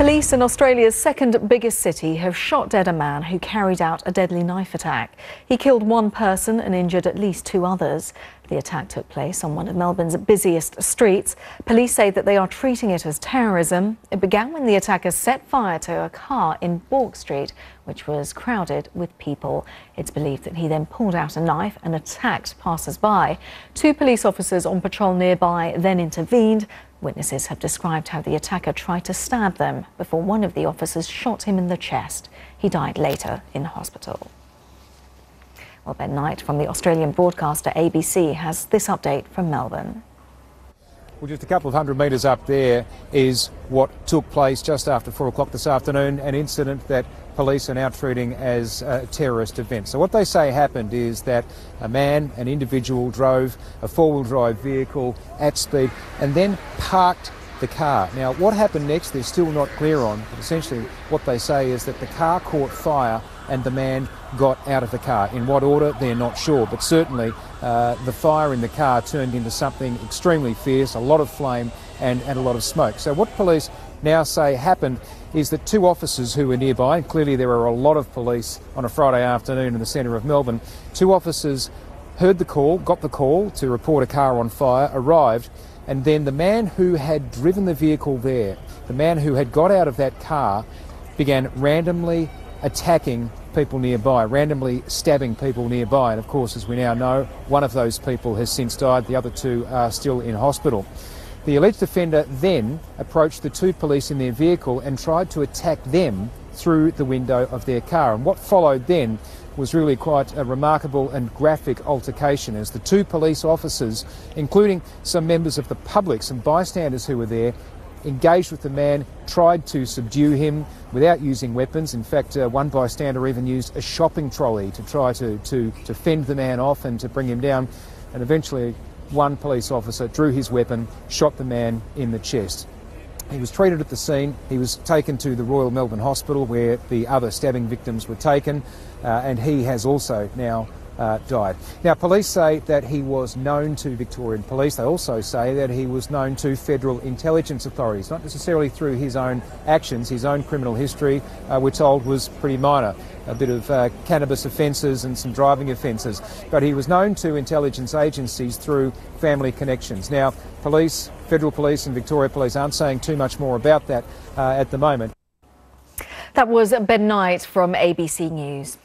Police in Australia's second biggest city have shot dead a man who carried out a deadly knife attack. He killed one person and injured at least two others. The attack took place on one of Melbourne's busiest streets. Police say that they are treating it as terrorism. It began when the attacker set fire to a car in Bourke Street, which was crowded with people. It's believed that he then pulled out a knife and attacked passers-by. Two police officers on patrol nearby then intervened. Witnesses have described how the attacker tried to stab them before one of the officers shot him in the chest. He died later in hospital. Well, Ben Knight from the Australian broadcaster ABC has this update from Melbourne. Well, just a couple of hundred metres up there is what took place just after 4 o'clock this afternoon, an incident that police are now treating as a terrorist event. So what they say happened is that an individual, drove a four-wheel drive vehicle at speed and then parked the car. Now, what happened next, they're still not clear on, but essentially what they say is that the car caught fire and the man got out of the car. In what order, they're not sure, but certainly the fire in the car turned into something extremely fierce, a lot of flame and a lot of smoke. So what police now say happened is that two officers who were nearby, and clearly there were a lot of police on a Friday afternoon in the centre of Melbourne, two officers heard the call, got the call to report a car on fire, arrived, and then the man who had driven the vehicle there, the man who had got out of that car, began randomly attacking people nearby, randomly stabbing people nearby. And of course, as we now know, one of those people has since died, the other two are still in hospital. The alleged offender then approached the two police in their vehicle and tried to attack them through the window of their car. And what followed then was really quite a remarkable and graphic altercation as the two police officers, including some members of the public, some bystanders who were there, engaged with the man, tried to subdue him without using weapons. In fact, one bystander even used a shopping trolley to try to fend the man off and to bring him down. And eventually one police officer drew his weapon, shot the man in the chest. He was treated at the scene. He was taken to the Royal Melbourne Hospital where the other stabbing victims were taken, and he has also now died. Now, police say that he was known to Victorian police. They also say that he was known to federal intelligence authorities, not necessarily through his own actions. His own criminal history, we're told, was pretty minor. A bit of cannabis offences and some driving offences. But he was known to intelligence agencies through family connections. Now, police, federal police and Victoria Police aren't saying too much more about that at the moment. That was Ben Knight from ABC News.